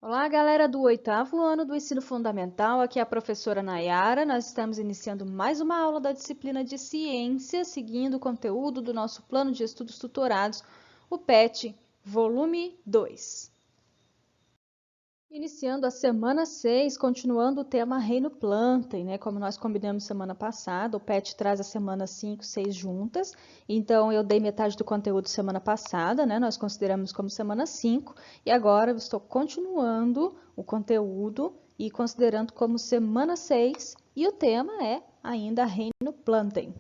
Olá, galera do oitavo ano do ensino fundamental. Aqui é a professora Nayara. Nós estamos iniciando mais uma aula da disciplina de ciência, seguindo o conteúdo do nosso plano de estudos tutorados, o PET, volume 2. Iniciando a semana 6, continuando o tema Reino Plantae, né? Como nós combinamos semana passada, o PET traz a semana 5, 6 juntas. Então, eu dei metade do conteúdo semana passada, né? Nós consideramos como semana 5. E agora eu estou continuando o conteúdo e considerando como semana 6. E o tema é ainda Reino Plantae.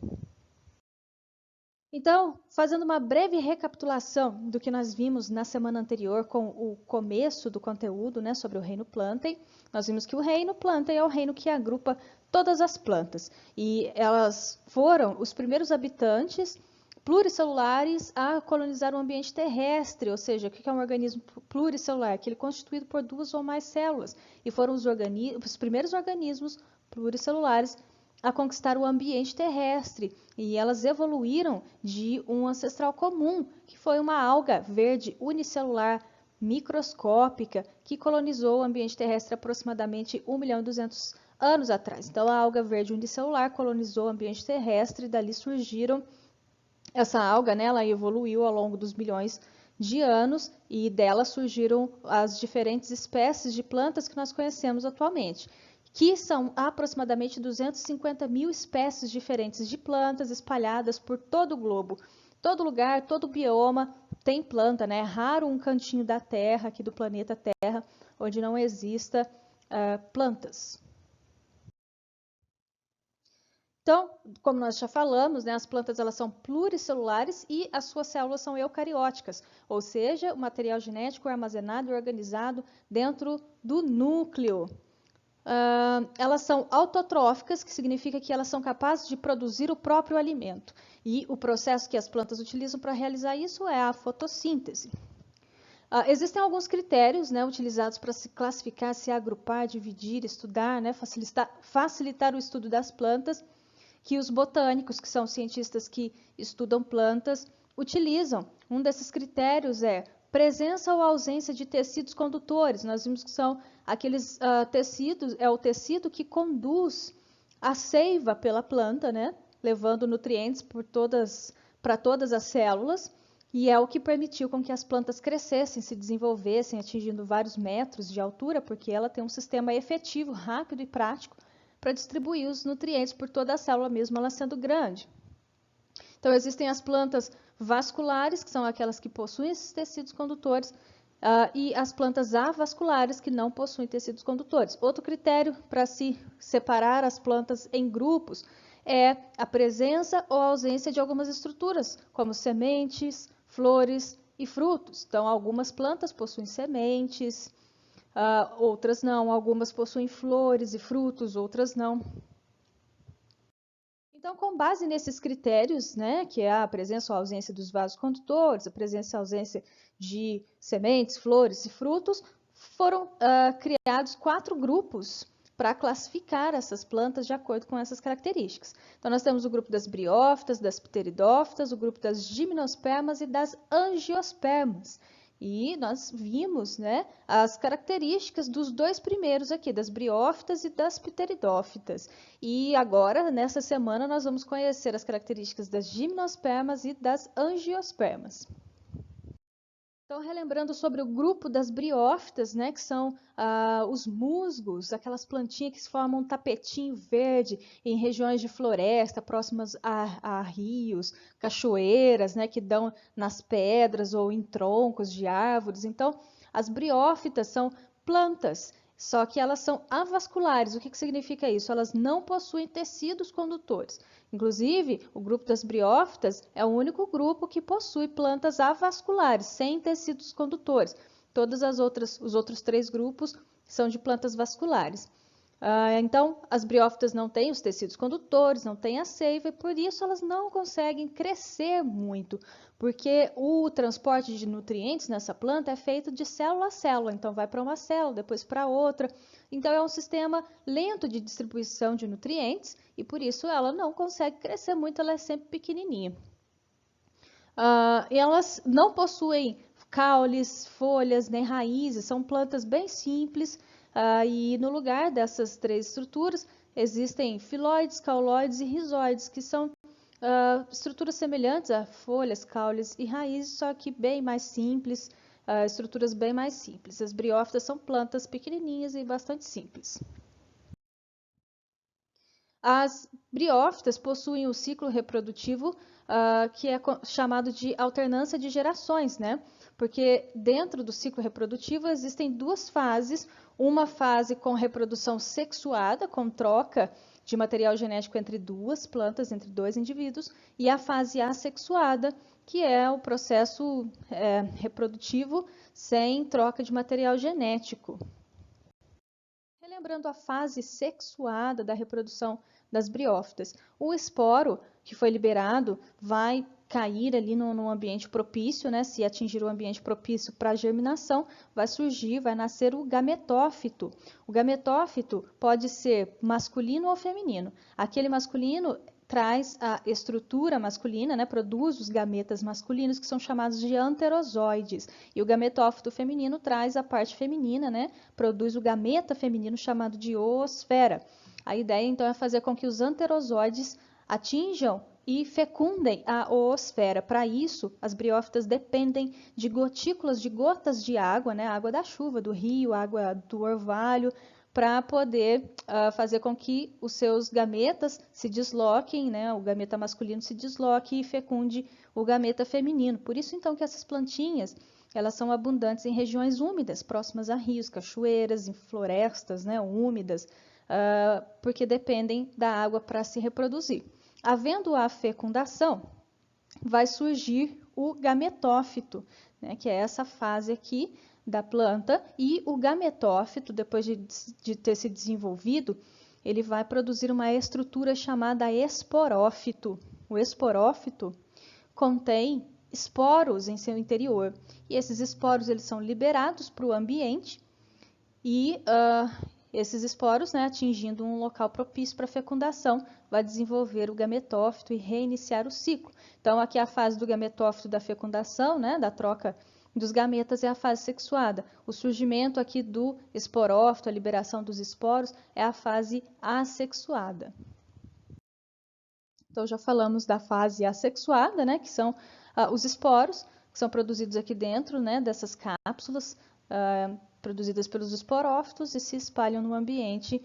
Então, fazendo uma breve recapitulação do que nós vimos na semana anterior com o começo do conteúdo, né, sobre o reino Plantae, nós vimos que o reino Plantae é o reino que agrupa todas as plantas e elas foram os primeiros habitantes pluricelulares a colonizar o ambiente terrestre, ou seja, o que é um organismo pluricelular? Aquele constituído por duas ou mais células, e foram os primeiros organismos pluricelulares a conquistar o ambiente terrestre, e elas evoluíram de um ancestral comum, que foi uma alga verde unicelular microscópica que colonizou o ambiente terrestre aproximadamente 1.200.000 anos atrás. Então, a alga verde unicelular colonizou o ambiente terrestre e dali surgiram essa alga, né, ela evoluiu ao longo dos milhões de anos e dela surgiram as diferentes espécies de plantas que nós conhecemos atualmente, que são aproximadamente 250.000 espécies diferentes de plantas espalhadas por todo o globo. Todo lugar, todo bioma tem planta, né? É raro um cantinho da Terra, aqui do planeta Terra, onde não exista plantas. Então, como nós já falamos, né, as plantas elas são pluricelulares e as suas células são eucarióticas, ou seja, o material genético é armazenado e organizado dentro do núcleo. Elas são autotróficas, que significa que elas são capazes de produzir o próprio alimento. E o processo que as plantas utilizam para realizar isso é a fotossíntese. Existem alguns critérios, né, utilizados para se classificar, se agrupar, dividir, estudar, né, facilitar o estudo das plantas, que os botânicos, que são cientistas que estudam plantas, utilizam. Um desses critérios é presença ou ausência de tecidos condutores. Nós vimos que são aqueles tecidos, é o tecido que conduz a seiva pela planta, né? Levando nutrientes para todas as células, e é o que permitiu com que as plantas crescessem, se desenvolvessem, atingindo vários metros de altura, porque ela tem um sistema efetivo, rápido e prático para distribuir os nutrientes por toda a célula, mesmo ela sendo grande. Então, existem as plantas vasculares, que são aquelas que possuem esses tecidos condutores, e as plantas avasculares, que não possuem tecidos condutores. Outro critério para se separar as plantas em grupos é a presença ou ausência de algumas estruturas, como sementes, flores e frutos. Então, algumas plantas possuem sementes, outras não. Algumas possuem flores e frutos, outras não. Então, com base nesses critérios, né, que é a presença ou ausência dos vasos condutores, a presença ou ausência de sementes, flores e frutos, foram criados 4 grupos para classificar essas plantas de acordo com essas características. Então, nós temos o grupo das briófitas, das pteridófitas, o grupo das gimnospermas e das angiospermas. E nós vimos, né, as características dos dois primeiros aqui, das briófitas e das pteridófitas. E agora, nessa semana, nós vamos conhecer as características das gimnospermas e das angiospermas. Então, relembrando sobre o grupo das briófitas, né, que são os musgos, aquelas plantinhas que formam um tapetinho verde em regiões de floresta, próximas a rios, cachoeiras, né, que dão nas pedras ou em troncos de árvores. Então, as briófitas são plantas, só que elas são avasculares. O que significa isso? Elas não possuem tecidos condutores. Inclusive, o grupo das briófitas é o único grupo que possui plantas avasculares, sem tecidos condutores. Os outros 3 grupos são de plantas vasculares. Então, as briófitas não têm os tecidos condutores, não têm a seiva, e por isso elas não conseguem crescer muito, porque o transporte de nutrientes nessa planta é feito de célula a célula, então vai para uma célula, depois para outra. Então, é um sistema lento de distribuição de nutrientes e por isso ela não consegue crescer muito, ela é sempre pequenininha. E elas não possuem caules, folhas, nem raízes, são plantas bem simples, e no lugar dessas três estruturas existem filóides, cauloides e rizóides, que são estruturas semelhantes a folhas, caules e raízes, só que bem mais simples, estruturas bem mais simples. As briófitas são plantas pequenininhas e bastante simples. As briófitas possuem o ciclo reprodutivo que é chamado de alternância de gerações, né? Porque dentro do ciclo reprodutivo existem duas fases, uma fase com reprodução sexuada, com troca de material genético entre duas plantas, entre dois indivíduos, e a fase assexuada, que é o processo reprodutivo sem troca de material genético. Relembrando a fase sexuada da reprodução das briófitas, o esporo que foi liberado vai cair ali num ambiente propício, né? Se atingir o ambiente propício para a germinação, vai surgir, vai nascer o gametófito. O gametófito pode ser masculino ou feminino. Aquele masculino traz a estrutura masculina, né, produz os gametas masculinos, que são chamados de anterozoides. E o gametófito feminino traz a parte feminina, né, produz o gameta feminino chamado de oosfera. A ideia, então, é fazer com que os anterozoides atinjam e fecundem a oosfera. Para isso, as briófitas dependem de gotículas, de gotas de água, né, água da chuva, do rio, água do orvalho, para poder fazer com que os seus gametas se desloquem, né, o gameta masculino se desloque e fecunde o gameta feminino. Por isso, então, que essas plantinhas, elas são abundantes em regiões úmidas, próximas a rios, cachoeiras, em florestas, né, úmidas, porque dependem da água para se reproduzir. Havendo a fecundação, vai surgir o gametófito, né, que é essa fase aqui da planta, e o gametófito, depois de ter se desenvolvido, ele vai produzir uma estrutura chamada esporófito. O esporófito contém esporos em seu interior, e esses esporos eles são liberados para o ambiente, e esses esporos, né, atingindo um local propício para fecundação, vai desenvolver o gametófito e reiniciar o ciclo. Então, aqui a fase do gametófito da fecundação, né, da troca dos gametas, é a fase sexuada. O surgimento aqui do esporófito, a liberação dos esporos, é a fase assexuada. Então, já falamos da fase assexuada, né, que são os esporos, que são produzidos aqui dentro, né, dessas cápsulas, produzidas pelos esporófitos e se espalham no ambiente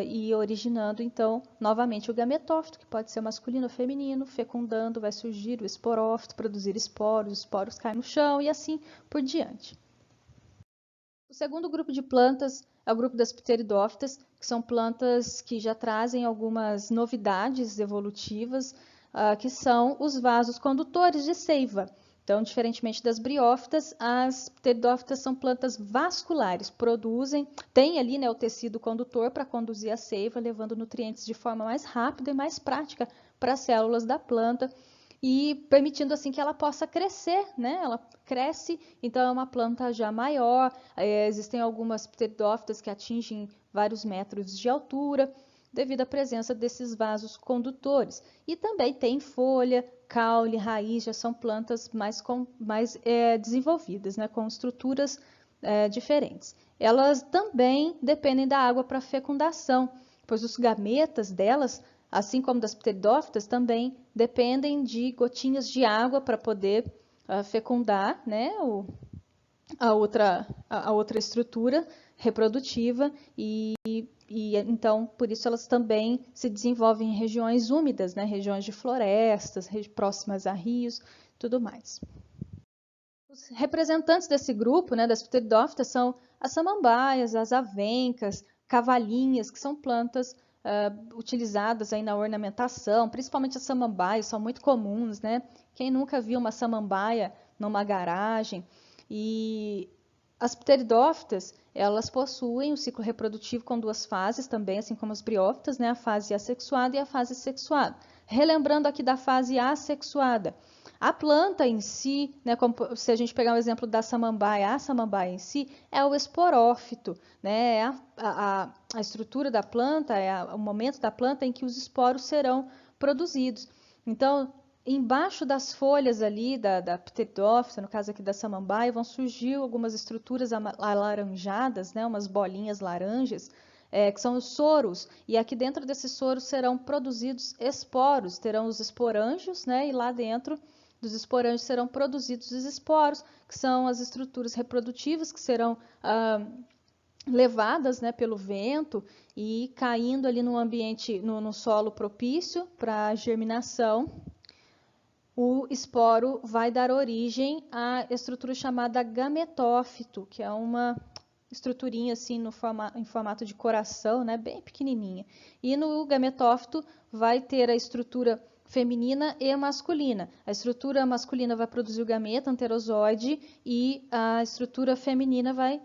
e originando, então, novamente o gametófito, que pode ser masculino ou feminino, fecundando, vai surgir o esporófito, produzir esporos, os esporos caem no chão e assim por diante. O segundo grupo de plantas é o grupo das pteridófitas, que são plantas que já trazem algumas novidades evolutivas, que são os vasos condutores de seiva. Então, diferentemente das briófitas, as pteridófitas são plantas vasculares, têm ali, né, o tecido condutor para conduzir a seiva, levando nutrientes de forma mais rápida e mais prática para as células da planta e permitindo assim que ela possa crescer, né? Ela cresce, então é uma planta já maior. Existem algumas pteridófitas que atingem vários metros de altura, devido à presença desses vasos condutores. E também tem folha, caule, raiz, já são plantas mais desenvolvidas, né, com estruturas diferentes. Elas também dependem da água para fecundação, pois os gametas delas, assim como das pteridófitas, também dependem de gotinhas de água para poder fecundar, né, a outra estrutura reprodutiva e então, por isso elas também se desenvolvem em regiões úmidas, né? Regiões de florestas, próximas a rios, tudo mais. Os representantes desse grupo, né, das pteridófitas, são as samambaias, as avencas, cavalinhas, que são plantas utilizadas aí na ornamentação, principalmente as samambaias, são muito comuns, né? Quem nunca viu uma samambaia numa garagem? E as pteridófitas, elas possuem o ciclo reprodutivo com duas fases também, assim como as briófitas, né? A fase assexuada e a fase sexuada. Relembrando aqui da fase assexuada, a planta em si, né, como se a gente pegar o exemplo da samambaia, a samambaia em si é o esporófito, né? A estrutura da planta, o momento da planta em que os esporos serão produzidos. Então, embaixo das folhas ali da pteridófita, no caso aqui da samambaia, vão surgir algumas estruturas alaranjadas, né, umas bolinhas laranjas, que são os soros, e aqui dentro desses soros serão produzidos esporos, terão os esporângios, né, e lá dentro dos esporângios serão produzidos os esporos, que são as estruturas reprodutivas que serão levadas, né, pelo vento e caindo ali no ambiente, no solo propício para germinação. O esporo vai dar origem à estrutura chamada gametófito, que é uma estruturinha assim em formato de coração, né, bem pequenininha. E no gametófito vai ter a estrutura feminina e masculina. A estrutura masculina vai produzir o gameta anterozoide e a estrutura feminina vai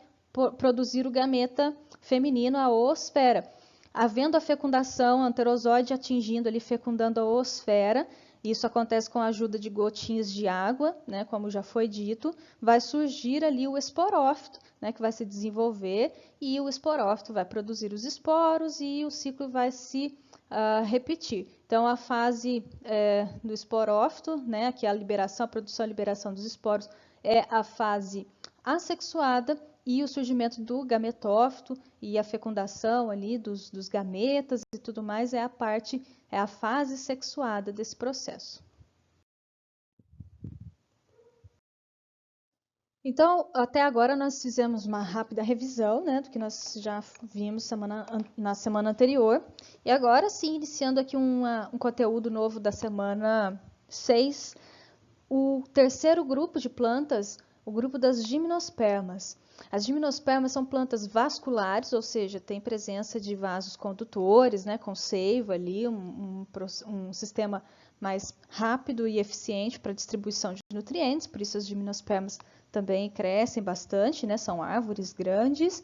produzir o gameta feminino, a oosfera. Havendo a fecundação anterozoide atingindo ali, fecundando a oosfera, isso acontece com a ajuda de gotinhas de água, né, como já foi dito, vai surgir ali o esporófito, né, que vai se desenvolver, e o esporófito vai produzir os esporos e o ciclo vai se repetir. Então, a fase do esporófito, né, que é a liberação, a produção e liberação dos esporos, é a fase assexuada, e o surgimento do gametófito e a fecundação ali dos gametas e tudo mais é a fase sexuada desse processo. Então, até agora nós fizemos uma rápida revisão, né, do que nós já vimos na semana anterior. E agora sim, iniciando aqui um conteúdo novo da semana 6, o terceiro grupo de plantas, o grupo das gimnospermas. As gimnospermas são plantas vasculares, ou seja, tem presença de vasos condutores, né, com seiva ali, um sistema mais rápido e eficiente para a distribuição de nutrientes, por isso as gimnospermas também crescem bastante, né, são árvores grandes,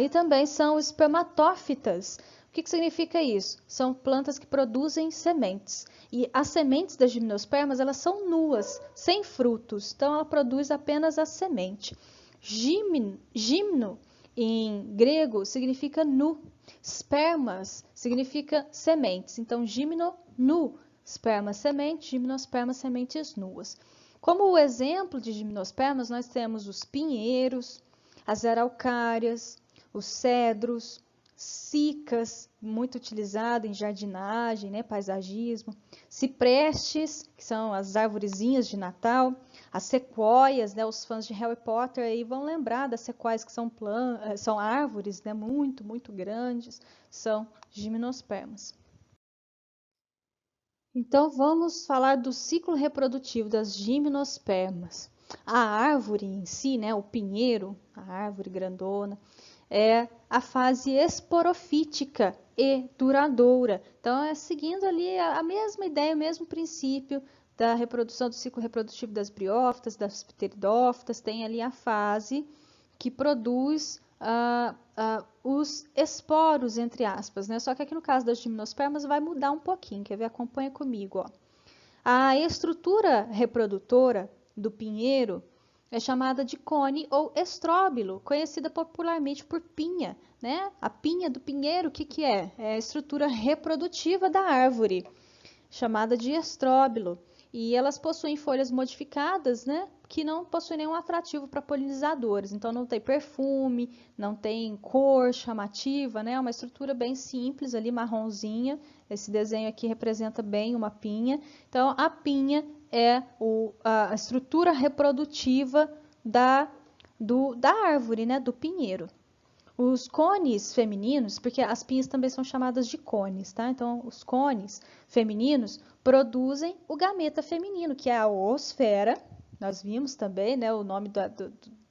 e também são espermatófitas. O que significa isso? São plantas que produzem sementes. E as sementes das gimnospermas, elas são nuas, sem frutos. Então, ela produz apenas a semente. Gimno, em grego, significa nu. Spermas significa sementes. Então, gimno, nu. Sperma, semente. Gimnosperma, sementes nuas. Como o exemplo de gimnospermas, nós temos os pinheiros, as araucárias, os cedros, cicas, muito utilizado em jardinagem, né, paisagismo, ciprestes, que são as arvorezinhas de Natal, as sequoias, né, os fãs de Harry Potter aí vão lembrar das sequoias que são árvores, né, muito, muito grandes, são gimnospermas. Então vamos falar do ciclo reprodutivo das gimnospermas. A árvore em si, né, o pinheiro, a árvore grandona, é a fase esporofítica e duradoura. Então, é seguindo ali a mesma ideia, o mesmo princípio da reprodução do ciclo reprodutivo das briófitas, das pteridófitas, tem ali a fase que produz os esporos, entre aspas, né? Só que aqui no caso das gimnospermas vai mudar um pouquinho, quer ver? Acompanha comigo, ó. A estrutura reprodutora do pinheiro é chamada de cone ou estróbilo, conhecida popularmente por pinha, né? A pinha do pinheiro, o que é? É a estrutura reprodutiva da árvore, chamada de estróbilo. E elas possuem folhas modificadas, né? Que não possuem nenhum atrativo para polinizadores. Então, não tem perfume, não tem cor chamativa, né? É uma estrutura bem simples ali, marronzinha. Esse desenho aqui representa bem uma pinha. Então, a pinha é a estrutura reprodutiva da árvore, né? Do pinheiro. Os cones femininos, porque as pinhas também são chamadas de cones, tá? Então, os cones femininos produzem o gameta feminino, que é a oosfera. Nós vimos também, né, o nome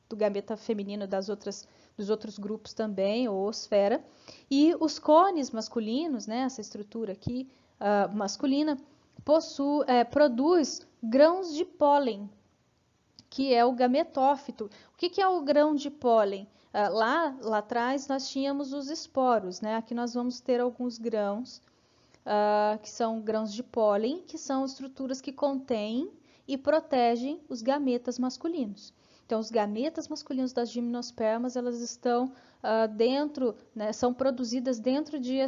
do gameta feminino dos outros grupos também, oosfera. E os cones masculinos, né, essa estrutura aqui masculina, produz grãos de pólen, que é o gametófito. O que é o grão de pólen? Lá atrás nós tínhamos os esporos, né? Aqui nós vamos ter alguns grãos, que são grãos de pólen, que são estruturas que contêm e protegem os gametas masculinos. Então, os gametas masculinos das gimnospermas, elas estão dentro, né, são produzidas dentro de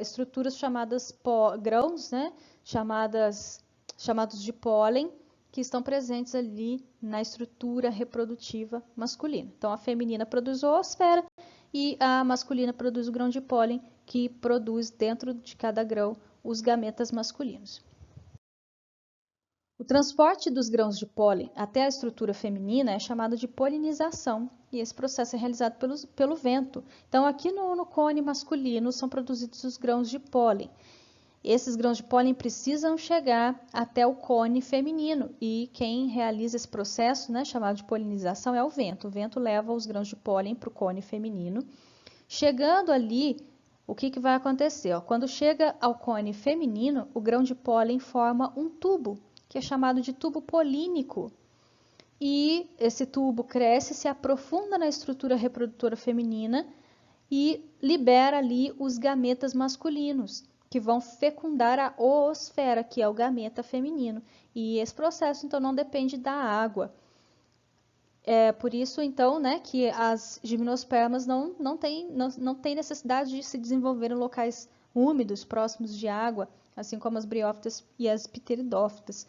estruturas chamadas grãos, né? Chamadas chamados de pólen, que estão presentes ali na estrutura reprodutiva masculina. Então, a feminina produz a oosfera e a masculina produz o grão de pólen, que produz dentro de cada grão os gametas masculinos. O transporte dos grãos de pólen até a estrutura feminina é chamado de polinização, e esse processo é realizado pelo vento. Então, aqui no cone masculino são produzidos os grãos de pólen. Esses grãos de pólen precisam chegar até o cone feminino, e quem realiza esse processo, né, chamado de polinização, é o vento. O vento leva os grãos de pólen para o cone feminino. Chegando ali, o que vai acontecer? Ó, quando chega ao cone feminino, o grão de pólen forma um tubo, que é chamado de tubo polínico. E esse tubo cresce, se aprofunda na estrutura reprodutora feminina e libera ali os gametas masculinos, que vão fecundar a oosfera, que é o gameta feminino. E esse processo, então, não depende da água. É por isso, então, né, que as gimnospermas não têm necessidade de se desenvolver em locais úmidos, próximos de água, assim como as briófitas e as pteridófitas.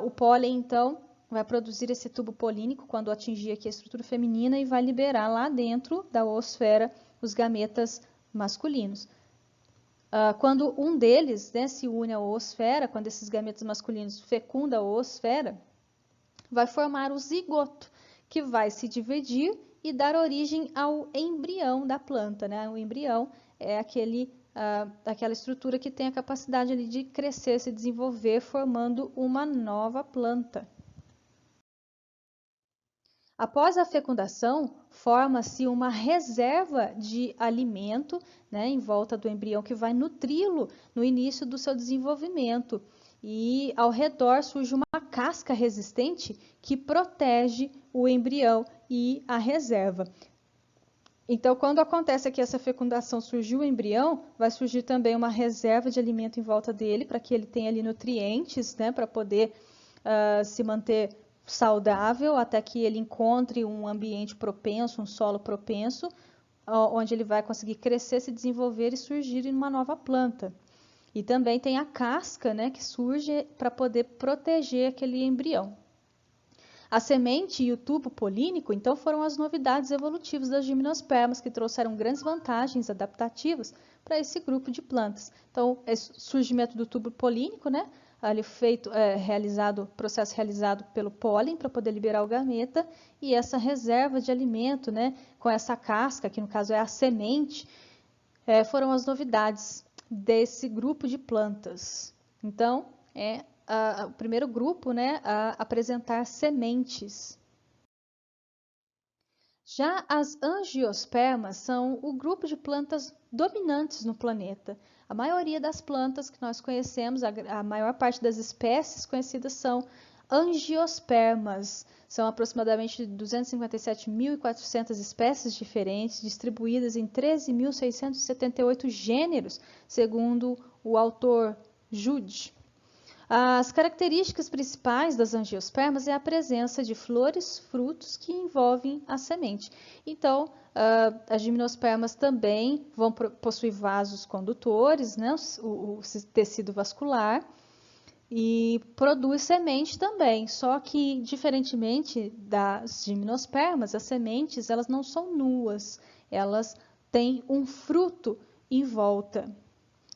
O pólen, então, vai produzir esse tubo polínico quando atingir aqui a estrutura feminina e vai liberar lá dentro da oosfera os gametas masculinos. Quando um deles, né, se une à oosfera, quando esses gametas masculinos fecundam a oosfera, vai formar o zigoto, que vai se dividir e dar origem ao embrião da planta, né? O embrião é aquela estrutura que tem a capacidade ali de crescer, se desenvolver, formando uma nova planta. Após a fecundação, forma-se uma reserva de alimento, né, em volta do embrião, que vai nutri-lo no início do seu desenvolvimento. E ao redor surge uma casca resistente que protege o embrião e a reserva. Então, quando acontece aqui essa fecundação, surgiu o embrião, vai surgir também uma reserva de alimento em volta dele, para que ele tenha ali nutrientes, né, para poder se manter saudável, até que ele encontre um ambiente propenso, um solo propenso, onde ele vai conseguir crescer, se desenvolver e surgir em uma nova planta. E também tem a casca, né, que surge para poder proteger aquele embrião. A semente e o tubo polínico, então, foram as novidades evolutivas das gimnospermas, que trouxeram grandes vantagens adaptativas para esse grupo de plantas. Então, esse surgimento do tubo polínico, né, ali processo realizado pelo pólen para poder liberar o gameta, e essa reserva de alimento, né, com essa casca, que no caso é a semente, foram as novidades desse grupo de plantas. Então, o primeiro grupo, né, a apresentar sementes. Já as angiospermas são o grupo de plantas dominantes no planeta. A maioria das plantas que nós conhecemos, a maior parte das espécies conhecidas são angiospermas. São aproximadamente 257.400 espécies diferentes, distribuídas em 13.678 gêneros, segundo o autor Jude. As características principais das angiospermas é a presença de flores, frutos que envolvem a semente. Então, as gimnospermas também vão possuir vasos condutores, né, o tecido vascular, e produz semente também. Só que, diferentemente das gimnospermas, as sementes elas não são nuas, elas têm um fruto em volta.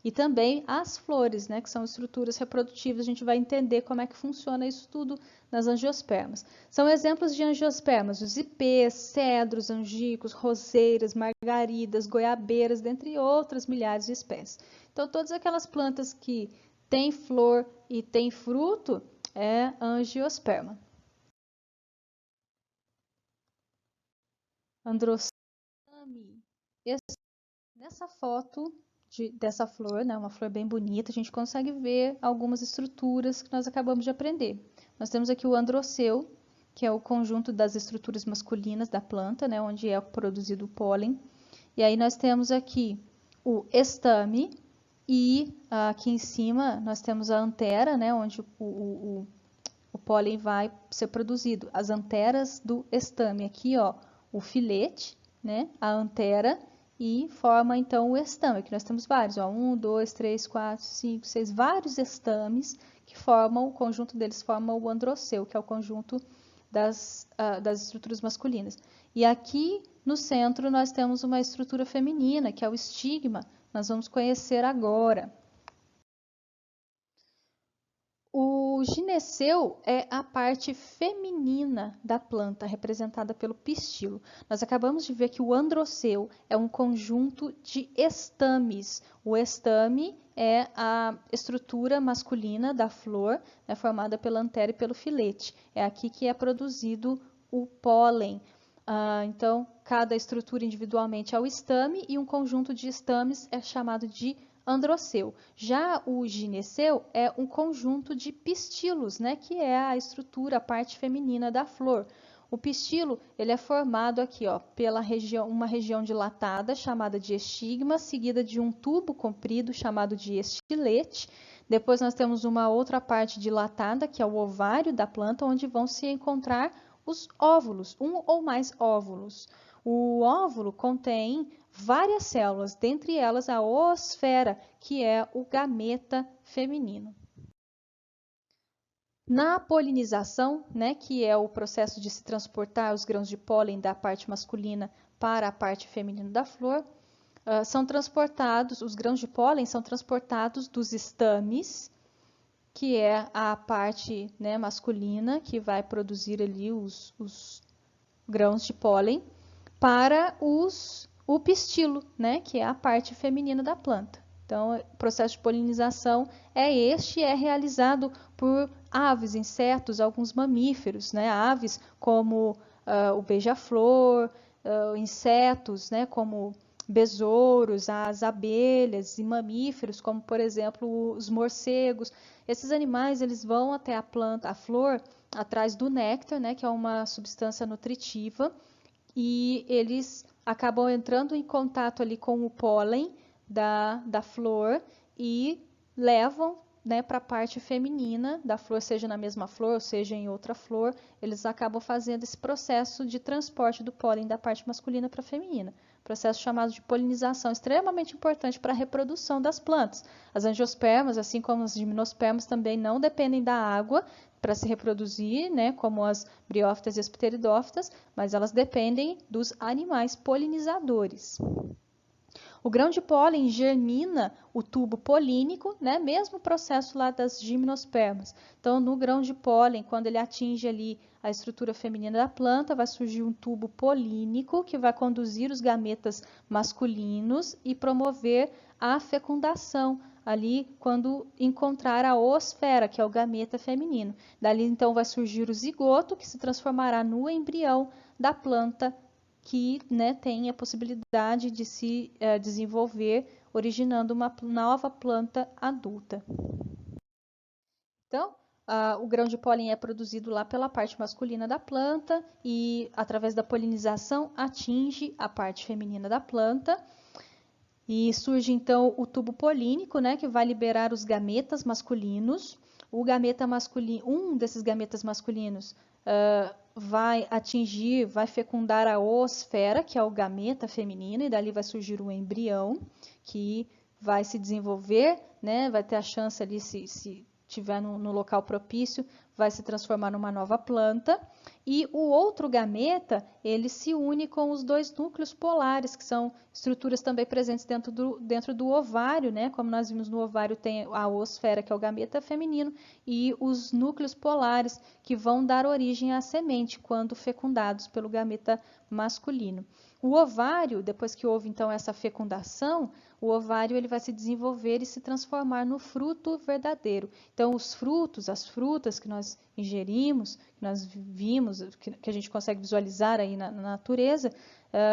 E também as flores, né, que são estruturas reprodutivas, a gente vai entender como é que funciona isso tudo nas angiospermas. São exemplos de angiospermas, os ipês, cedros, angicos, roseiras, margaridas, goiabeiras, dentre outras milhares de espécies. Então, todas aquelas plantas que têm flor e têm fruto é angiosperma. Androssami. Nessa foto dessa flor, né, uma flor bem bonita, a gente consegue ver algumas estruturas que nós acabamos de aprender. Nós temos aqui o androceu, que é o conjunto das estruturas masculinas da planta, né, onde é produzido o pólen. E aí nós temos aqui o estame, e aqui em cima nós temos a antera, né, onde o pólen vai ser produzido. As anteras do estame, aqui ó, o filete, né, a antera, e forma então o estame. Aqui nós temos vários, ó, 1, 2, 3, 4, 5, 6, vários estames que formam, o conjunto deles forma o androceu, que é o conjunto das estruturas masculinas. E aqui no centro nós temos uma estrutura feminina, que é o estigma, nós vamos conhecer agora. O gineceu é a parte feminina da planta, representada pelo pistilo. Nós acabamos de ver que o androceu é um conjunto de estames. O estame é a estrutura masculina da flor, né, formada pela antera e pelo filete. É aqui que é produzido o pólen. Então, cada estrutura individualmente é o estame e um conjunto de estames é chamado de androceu. Já o gineceu é um conjunto de pistilos, né, que é a estrutura, a parte feminina da flor. O pistilo, ele é formado aqui, ó, pela uma região dilatada chamada de estigma, seguida de um tubo comprido chamado de estilete. Depois nós temos uma outra parte dilatada, que é o ovário da planta, onde vão se encontrar os óvulos, um ou mais óvulos. O óvulo contém várias células, dentre elas a oosfera, que é o gameta feminino. Na polinização, né, que é o processo de se transportar os grãos de pólen da parte masculina para a parte feminina da flor, são transportados, os grãos de pólen são transportados dos estames, que é a parte, né, masculina, que vai produzir ali os grãos de pólen, para o pistilo, né, que é a parte feminina da planta. Então, o processo de polinização é realizado por aves, insetos, alguns mamíferos, né, aves como o beija-flor, insetos, né, como besouros, as abelhas e mamíferos, como por exemplo os morcegos. Esses animais eles vão até a planta, a flor, atrás do néctar, né, que é uma substância nutritiva, e eles acabam entrando em contato ali com o pólen da flor e levam, né, para a parte feminina da flor, seja na mesma flor ou seja em outra flor, eles acabam fazendo esse processo de transporte do pólen da parte masculina para a feminina. Processo chamado de polinização, extremamente importante para a reprodução das plantas. As angiospermas, assim como as gimnospermas, também não dependem da água para se reproduzir, né, como as briófitas e as pteridófitas, mas elas dependem dos animais polinizadores. O grão de pólen germina o tubo polínico, né? Mesmo processo lá das gimnospermas. Então, no grão de pólen, quando ele atinge ali a estrutura feminina da planta, vai surgir um tubo polínico que vai conduzir os gametas masculinos e promover a fecundação ali quando encontrar a oosfera, que é o gameta feminino. Dali, então, vai surgir o zigoto, que se transformará no embrião da planta que, né, tem a possibilidade de se desenvolver, originando uma nova planta adulta. Então, o grão de pólen é produzido lá pela parte masculina da planta e, através da polinização, atinge a parte feminina da planta. E surge, então, o tubo polínico, né, que vai liberar os gametas masculinos. O gameta masculino, um desses gametas masculinos vai atingir, vai fecundar a oosfera, que é o gameta feminino, e dali vai surgir um embrião que vai se desenvolver, né, vai ter a chance ali, se tiver no local propício, vai se transformar numa nova planta. E o outro gameta, ele se une com os dois núcleos polares, que são estruturas também presentes dentro do ovário, né? Como nós vimos no ovário tem a oosfera, que é o gameta feminino, e os núcleos polares, que vão dar origem à semente, quando fecundados pelo gameta masculino. O ovário, depois que houve então essa fecundação, o ovário ele vai se desenvolver e se transformar no fruto verdadeiro. Então, os frutos, as frutas que nós ingerimos, que nós vimos, que a gente consegue visualizar aí na natureza,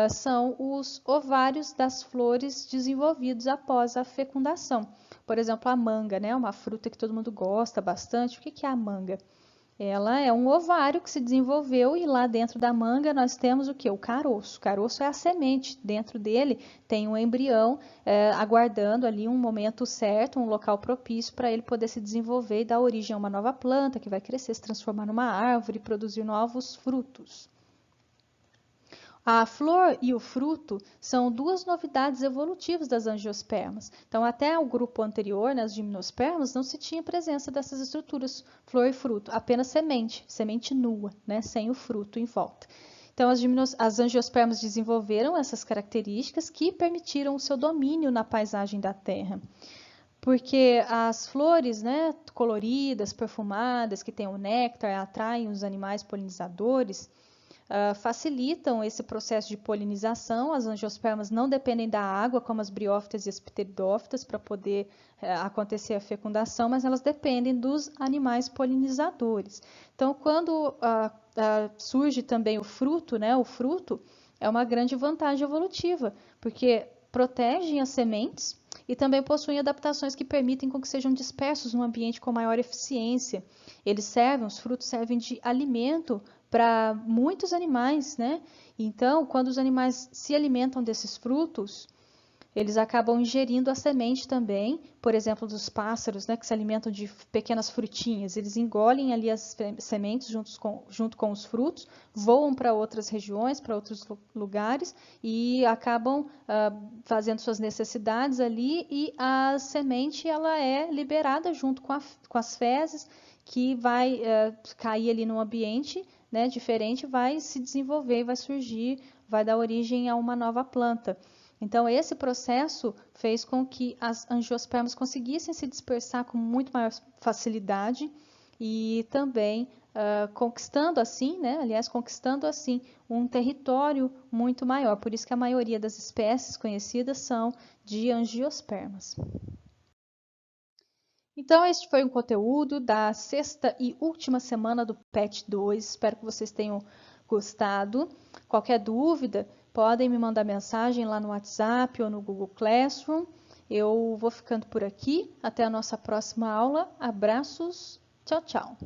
são os ovários das flores desenvolvidos após a fecundação. Por exemplo, a manga, né? Uma fruta que todo mundo gosta bastante. O que é a manga? Ela é um ovário que se desenvolveu e lá dentro da manga nós temos o que? O caroço. O caroço é a semente. Dentro dele tem um embrião aguardando ali um momento certo, um local propício para ele poder se desenvolver e dar origem a uma nova planta que vai crescer, se transformar numa árvore e produzir novos frutos. A flor e o fruto são duas novidades evolutivas das angiospermas. Então, até o grupo anterior, nas gimnospermas, não se tinha presença dessas estruturas, flor e fruto, apenas semente, semente nua, né, sem o fruto em volta. Então, as angiospermas desenvolveram essas características que permitiram o seu domínio na paisagem da Terra. Porque as flores, né, coloridas, perfumadas, que têm o néctar, atraem os animais polinizadores, facilitam esse processo de polinização. As angiospermas não dependem da água, como as briófitas e as pteridófitas, para poder acontecer a fecundação, mas elas dependem dos animais polinizadores. Então, quando surge também o fruto, né, o fruto é uma grande vantagem evolutiva, porque protegem as sementes e também possuem adaptações que permitem com que sejam dispersos num ambiente com maior eficiência. Os frutos servem de alimento para muitos animais, né? Então, quando os animais se alimentam desses frutos, eles acabam ingerindo a semente também, por exemplo, dos pássaros, né, que se alimentam de pequenas frutinhas. Eles engolem ali as sementes junto com os frutos, voam para outras regiões, para outros lugares e acabam fazendo suas necessidades ali, e a semente ela é liberada junto com as fezes, que vai cair ali no ambiente, né, diferente, vai se desenvolver, vai surgir, vai dar origem a uma nova planta. Então, esse processo fez com que as angiospermas conseguissem se dispersar com muito maior facilidade e também conquistando assim, né? Aliás, conquistando assim um território muito maior. Por isso que a maioria das espécies conhecidas são de angiospermas. Então, este foi um conteúdo da sexta e última semana do PET 2. Espero que vocês tenham gostado. Qualquer dúvida, podem me mandar mensagem lá no WhatsApp ou no Google Classroom. Eu vou ficando por aqui. Até a nossa próxima aula. Abraços. Tchau, tchau.